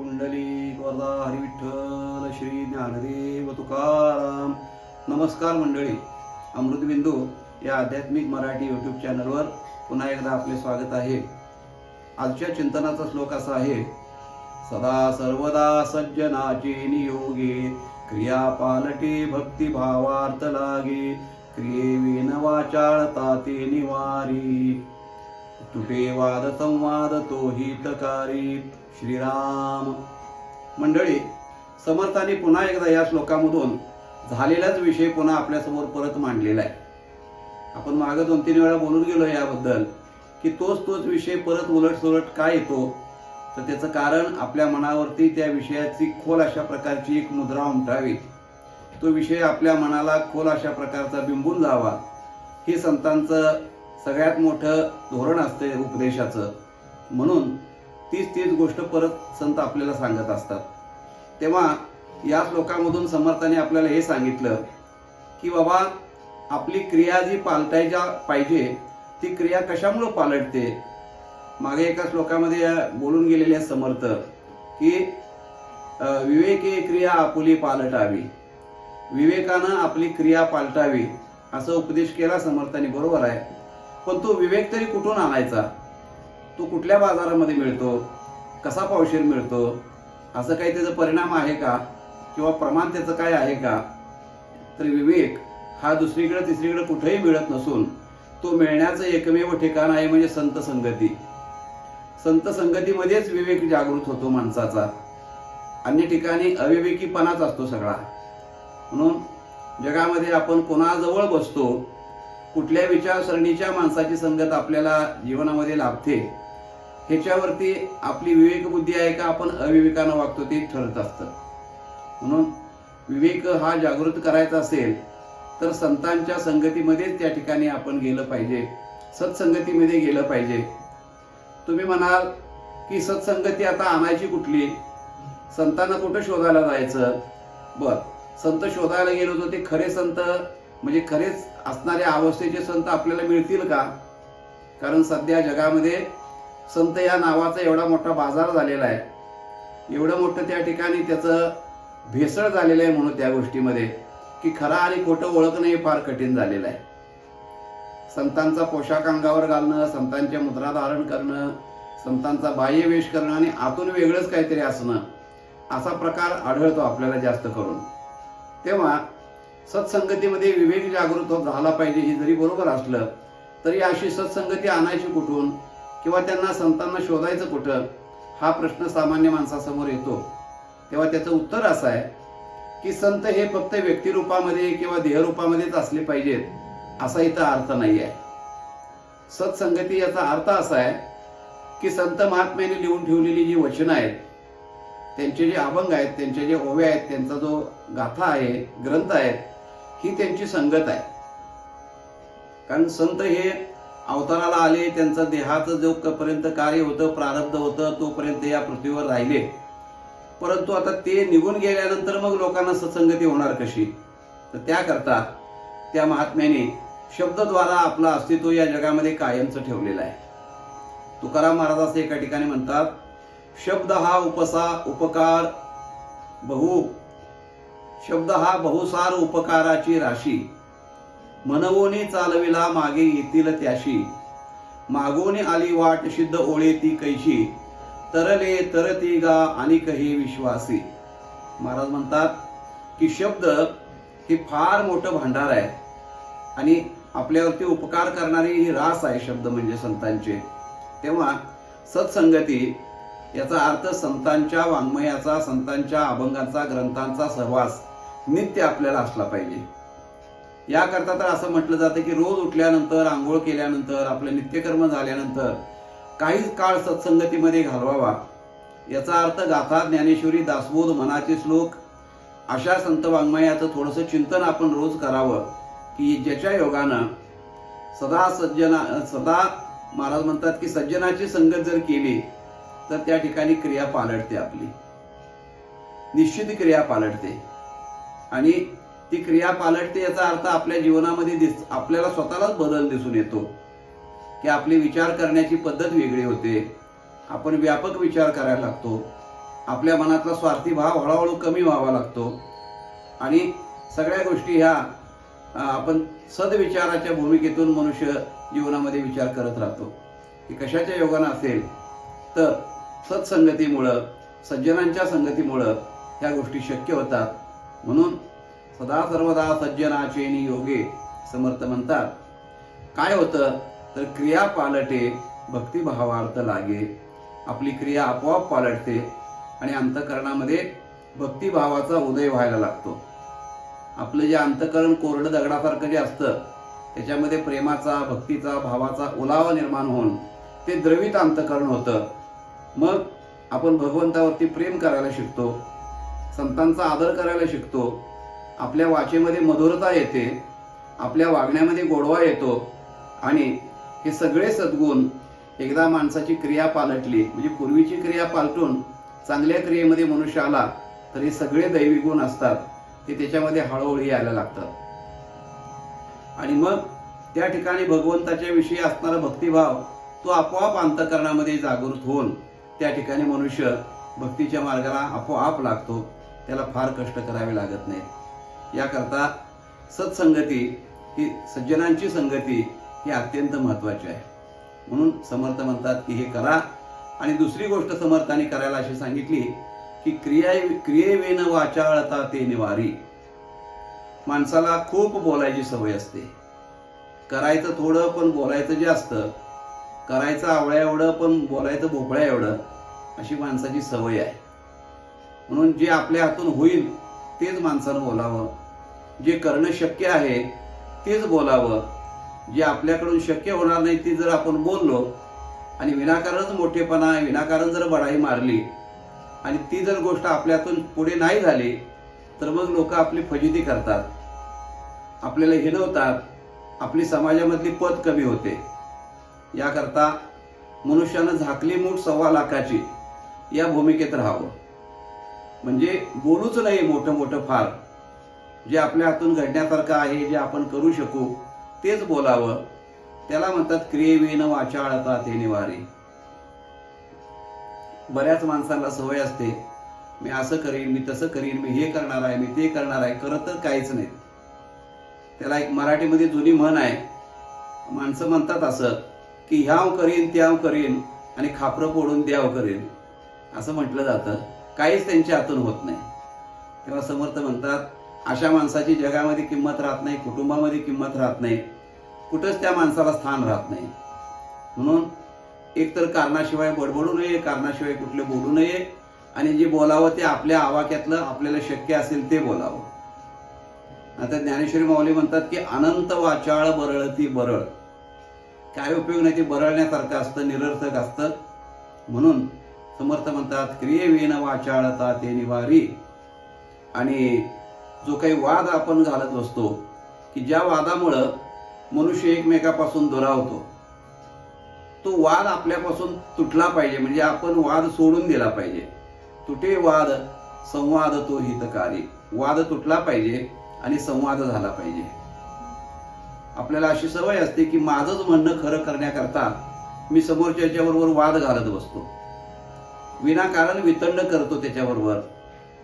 पुंडलिक वरदा हरी विठ्ठल श्री ज्ञानदेव तुकाराम. नमस्कार मंडळी, अमृतबिंदू या आध्यात्मिक मराठी यूट्यूब चॅनलवर पुन्हा एकदा आपले स्वागत आहे. आजच्या चिंतनाचा श्लोक असा आहे: सदा सर्वदा सज्जनाचे नियोगे, क्रिया पालटे भक्तिभावार्थ लागे, क्रियेविन वाचाळता ते निवारी, तुटे वाद संवाद तो हितकारी. श्रीराम. मंडळी, समर्थांनी पुन्हा एकदा या श्लोकामधून झालेलाच विषय पुन्हा आपल्यासमोर परत मांडलेला आहे. आपण मागे 2-3 वेळा बोलून गेलो याबद्दल की तोच विषय परत उलट सुलट काय येतो, तर त्याचं कारण आपल्या मनावरती त्या विषयाची खोल अशा प्रकारची एक मुद्रा उमटावी, तो विषय आपल्या मनाला खोल अशा प्रकारचा बिंबून जावा, हे संतांचं सगळ्यात मोठं धोरण असते उपदेशाचं. म्हणून तीच गोष्ट परत संत आपल्याला सांगत असतात. तेव्हा या श्लोकामधून समर्थाने आपल्याला हे सांगितलं की बाबा, आपली क्रिया जी पालटायच्या पाहिजे ती क्रिया कशामुळे पालटते. मागे एका श्लोकामध्ये बोलून गेलेले समर्थ की विवेके क्रिया आपुली पालटावी, विवेकानं आपली क्रिया पालटावी असा उपदेश केला समर्थाने. बरोबर आहे, पण तो विवेक तरी कुठून आणायचा? तो कुठल्या बाजारामध्ये मिळतो, कसा पावशेर मिळतो, असं काही त्याचा परिणाम आहे का, किंवा प्रमाण त्याचं काय आहे का? तर विवेक हा दुसरीकडे तिसरीकडे कुठेही मिळत नसून तो मिळण्याचं एकमेव ठिकाण आहे म्हणजे संत संगती. संत संगतीमध्येच विवेक जागृत होतो माणसाचा. अन्य ठिकाणी अविवेकीपणाच असतो सगळा. म्हणून जगामध्ये आपण कोणाजवळ बसतो, कुठल्या विचारसरणीच्या माणसाची संगत आपल्याला जीवनामध्ये लाभते, ह्याच्यावरती आपली विवेक बुद्धी आहे का आपण अविवेकानं वागतो ते ठरत असतं. म्हणून विवेक हा जागृत करायचा असेल तर संतांच्या संगतीमध्येच त्या ठिकाणी आपण गेलं पाहिजे, सत्संगतीमध्ये गेलं पाहिजे. तुम्ही म्हणाल की सत्संगती आता आणायची कुठली, संतांना कुठं शोधायला जायचं? बर, संत शोधायला गेलो तर ते खरे संत म्हणजे खरेच असणाऱ्या अवस्थेचे संत आपल्याला मिळतील का? कारण सध्या जगामध्ये संत या नावाचा एवढा मोठा बाजार झालेला आहे, एवढं मोठं त्या ठिकाणी त्याचं भेसळ झालेलं आहे म्हणून त्या गोष्टीमध्ये की खरा आणि खोटं ओळखणं हे फार कठीण झालेलं आहे. संतांचा पोशाख अंगावर घालणं, संतांच्या मुद्रा धारण करणं, संतांचा बाह्य वेश करणं आणि आतून वेगळंच काहीतरी असणं, असा प्रकार आढळतो आपल्याला जास्त करून. तेव्हा सत्संगतीमध्ये विवेक जागृत झाला पाहिजे. ही जरी बरोबर असलं तरी अशी सत्संगती आणायची कुठून, किंवा त्यांना संतांना शोधायचं कुठं, हा प्रश्न सामान्य माणसासमोर येतो. तेव्हा त्याचं उत्तर असं आहे की संत हे फक्त व्यक्तिरूपामध्ये किंवा देहरूपामध्येच असले पाहिजेत असा इथं अर्थ नाही आहे. सत्संगती याचा अर्थ असा आहे की संत महात्म्याने लिहून ठेवलेली जी वचनं आहेत, त्यांचे जे अभंग आहेत, त्यांचे जे ओव्या आहेत, त्यांचा जो गाथा आहे, ग्रंथ आहेत, ही त्यांची संगत आहे. कारण संत हे अवताराला आले, त्यांचं देहाचं जोपर्यंत कार्य होतं, प्रारब्ध होतं, तोपर्यंत या पृथ्वीवर राहिले. परंतु आता ते निघून गेल्यानंतर मग लोकांना सत्संगती होणार कशी? तर त्याकरता त्या महात्म्याने शब्दद्वारा आपलं अस्तित्व या जगामध्ये कायमचं ठेवलेलं आहे. तुकाराम महाराज असं एका ठिकाणी म्हणतात, शब्द हा उपकार बहु, शब्द हा बहुसार उपकाराची राशी, मनवोनी चालविला मागे येतील त्याशी, मागोनी आली वाट सिद्ध ओळे ती कैशी, तरले तरती गा आणि कही विश्वासी. महाराज म्हणतात की शब्द हे फार मोठं भांडार आहे आणि आपल्यावरती उपकार करणारी ही रास आहे शब्द म्हणजे संतांचे. तेव्हा सत्संगती याचा अर्थ संतांच्या वाङ्मयाचा, संतांच्या अभंगांचा, ग्रंथांचा सहवास नित्य आपल्याला असला पाहिजे. याकरता तर असं म्हटलं जातं की रोज उठल्यानंतर, आंघोळ केल्यानंतर, आपलं नित्यकर्म झाल्यानंतर काहीच काळ सत्संगतीमध्ये घालवावा. याचा अर्थ गाथा, ज्ञानेश्वरी, दासबोध, मनाचे श्लोक अशा संत वाङ्मयाचं थोडंसं चिंतन आपण रोज करावं की ज्याच्या योगानं सदा महाराज म्हणतात की सज्जनाची संगत जर केली तर त्या ठिकाणी क्रिया पालटते, आपली निश्चित क्रिया पालटते. आणि ती क्रिया पालटते याचा अर्थ आपल्या जीवनामध्ये आपल्याला स्वतःलाच बदल दिसून येतो की आपली विचार करण्याची पद्धत वेगळी होते, आपण व्यापक विचार करायला लागतो, आपल्या मनातला स्वार्थी भाव हळूहळू कमी व्हावा लागतो आणि सगळ्या गोष्टी ह्या आपण सद्विचाराच्या भूमिकेतून मनुष्य जीवनामध्ये विचार करत राहतो की कशाच्या योगानं असेल तर सत्संगतीमुळं सज्जनांच्या संगतीमुळं ह्या गोष्टी शक्य होतात। म्हणून सदा सर्वदा सज्जनाचेनी योगे समर्थ म्हणतात काय होतं तर क्रिया पालटे भक्तिभावार्थ लागे। आपली क्रिया आपोआप पालटते आणि अंतःकरणामध्ये भक्तिभावाचा उदय व्हायला लागतो। आपलं जे अंतःकरण कोरडं दगडासारखं जे असतं त्याच्यामध्ये प्रेमाचा भक्तीचा भावाचा ओलावा निर्माण होऊन ते द्रवित अंतःकरण होतं। मग आपण भगवंतावरती प्रेम करायला शिकतो, संतांचा आदर करायला शिकतो, आपल्या वाचेमध्ये मधुरता येते, आपल्या वागण्यामध्ये गोडवा येतो आणि हे सगळे सद्गुण एकदा माणसाची क्रिया पालटली म्हणजे पूर्वीची क्रिया पालटून चांगल्या क्रियेमध्ये मनुष्य आला तर हे सगळे दैवी गुण असतात ते त्याच्यामध्ये हळूहळू यायला लागतात आणि मग त्या ठिकाणी भगवंताच्या विषयी असणारा भक्तिभाव तो आपोआप अंतःकरणामध्ये जागृत होऊन त्या ठिकाणी मनुष्य भक्तीच्या मार्गाला आपोआप लागतो, त्याला फार कष्ट करावे लागत नाहीत। याकरता सत्संगती ही सज्जनांची संगती ही अत्यंत महत्त्वाची आहे। म्हणून समर्थ म्हणतात की हे करा। आणि दुसरी गोष्ट समर्थांनी करायला अशी सांगितली की क्रियेवेन वाचाळता ते निवारी। माणसाला खूप बोलायची सवय असते, करायचं थोडं पण बोलायचं जास्त, करायचं आवळ्या एवढं पण बोलायचं भोपळ्या एवढं, अशी माणसाची सवय आहे। म्हणून जे आपल्या हातून होईल तेच माणसानं बोलावं, जे करणं शक्य आहे तेच बोलावं, जे आपल्याकडून शक्य होणार नाही ते जर आपण बोललो आणि विनाकारणच मोठेपणा विनाकारण जर बढाई मारली आणि ती जर गोष्ट आपल्यातून पुढे नाही झाली तर मग लोक आपली फजिती करतात, आपल्याला हिणवतात, आपली समाजामधली पत कमी होते। याकरता मनुष्यानं झाकली मूठ 1.25 लाखाची या भूमिकेत राहावं, म्हणजे बोलूच नाही मोठं मोठं फार, जे आपल्या हातून घडण्यासारखं आहे जे आपण करू शकू तेच बोलावं। त्याला म्हणतात क्रियेवेन वाचाळता ते निवारी। बऱ्याच माणसांना सवय असते मी असं करीन, मी तसं करीन, मी हे करणार आहे, मी ते करणार आहे, करत तर काहीच नाही। त्याला एक मराठीमध्ये जुनी म्हण आहे, माणसं म्हणतात असं की ह्याव करीन त्याव करीन आणि खापरं फोडून द्याव करीन, असं म्हटलं जातं, काहीच त्यांच्या हातून होत नाही। तेव्हा समर्थ म्हणतात अशा माणसाची जगामध्ये किंमत राहत नाही, कुटुंबामध्ये किंमत राहत नाही, कुठंच त्या माणसाला स्थान राहत नाही। म्हणून एकतर कारणाशिवाय बडबडू नये, कारणाशिवाय कुठले बोलू नये आणि जे बोलावं ते आपल्या आवाक्यातलं आपल्याला शक्य असेल ते बोलावं। आता ज्ञानेश्वरी माऊली म्हणतात की अनंत वाचाळ बरळती बरळ, काय उपयोग नाही, ते बरळण्यासारखं असतं, निरर्थक असतं। म्हणून समर्थ म्हणतात क्रियेवेन वाचाळता ते निवारी। आणि जो काही वाद आपण घालत असतो की ज्या वादामुळं मनुष्य एकमेकापासून दुरावतो, तो वाद आपल्यापासून तुटला पाहिजे, म्हणजे आपण वाद सोडून दिला पाहिजे। तुटे वाद संवाद तो हितकारी, वाद तुटला पाहिजे आणि संवाद झाला पाहिजे। आपल्याला अशी सवय असते की माझंच म्हणणं खरं करण्याकरता मी समोरच्याच्या बरोबर वाद घालत बसतो, विनाकारण वितंड करतो त्याच्याबरोबर,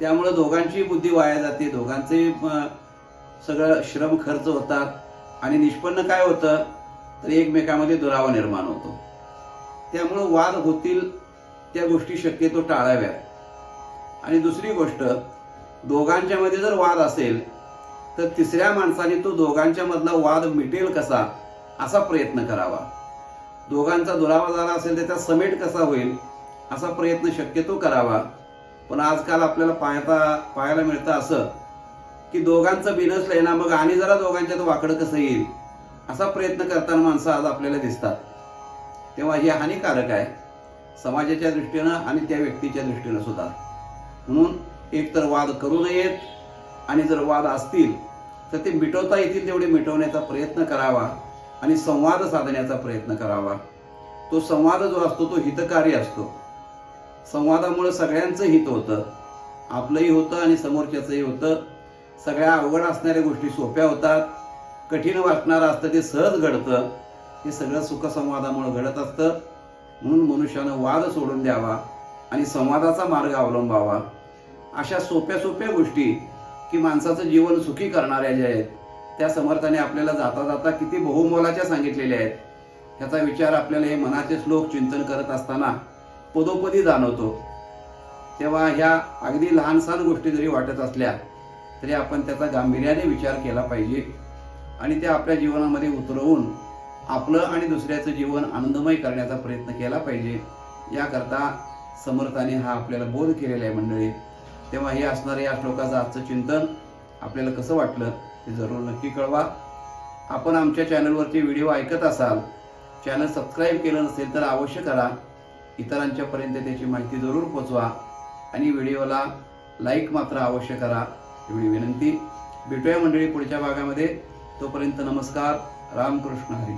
त्यामुळे दोघांची बुद्धी वाया जाते, दोघांचे सगळं श्रम खर्च होतात आणि निष्पन्न काय होतं तर एकमेकांमध्ये दुरावा निर्माण होतो। त्यामुळे वाद होतील त्या गोष्टी शक्यतो टाळाव्यात। आणि दुसरी गोष्ट, दोघांच्या मध्ये जर वाद असेल तर तिसऱ्या माणसाने तो दोघांच्या मधला वाद मिटेल कसा असा प्रयत्न करावा। दोघांचा दुरावा झाला असेल तर त्याचा समेट कसा होईल असा प्रयत्न शक्यतो करावा। पण आजकाल आपल्याला पाहायला मिळतं असं की दोघांचं बिनसलंय ना, मग आणि जरा दोघांच्यात वाकडं कसं येईल असा प्रयत्न करताना माणसं आज आपल्याला दिसतात। तेव्हा हे हानिकारक आहे समाजाच्या दृष्टीनं आणि त्या व्यक्तीच्या दृष्टीनं सुद्धा। म्हणून एकतर वाद करू नयेत आणि जर वाद असतील तर ते मिटवता येतील तेवढे मिटवण्याचा प्रयत्न करावा आणि संवाद साधण्याचा प्रयत्न करावा। तो संवाद जो असतो तो हितकारी असतो। संवादामुळे सगळ्यांचं हित होतं, आपलंही होतं आणि समोरच्याचंही होतं। सगळ्या अवघड असणाऱ्या गोष्टी सोप्या होतात, कठीण वाटणारं असतं ते सहज घडतं। हे सगळं सुखसंवादामुळे घडत असतं। म्हणून मनुष्यानं वाद सोडून द्यावा आणि संवादाचा मार्ग अवलंबावा. अशा सोप्या सोप्या गोष्टी की माणसाचं जीवन सुखी करणाऱ्या ज्या आहेत त्या समर्थाने आपल्याला जाता जाता किती बहुमोलाच्या सांगितलेल्या आहेत. ह्याचा विचार आपल्याला हे मनाचे श्लोक चिंतन करत असताना पदोपदी जाणवतो. तेव्हा ह्या अगदी लहान सहान गोष्टी जरी वाटत असल्या तरी आपण त्याचा गांभीर्याने विचार केला पाहिजे आणि ते आपल्या जीवनामध्ये उतरवून आपलं आणि दुसऱ्याचं जीवन आनंदमय करण्याचा प्रयत्न केला पाहिजे. याकरता समर्थाने हा आपल्याला बोध केलेला आहे मंडळी. तेव्हा हे असणारे या श्लोकाचं आजचं चिंतन आपल्याला कसं वाटलं ते जरूर नक्की कळवा. आपण आमच्या चॅनलवरचे व्हिडिओ ऐकत असाल, चॅनल सबस्क्राईब केलं नसेल तर अवश्य करा. इतरांच्यापर्यंत त्याची माहिती जरूर पोचवा आणि व्हिडिओला लाईक मात्र अवश्य करा एवढी विनंती. भेटूया मंडळी पुढच्या भागामध्ये. तोपर्यंत नमस्कार. रामकृष्ण हरी.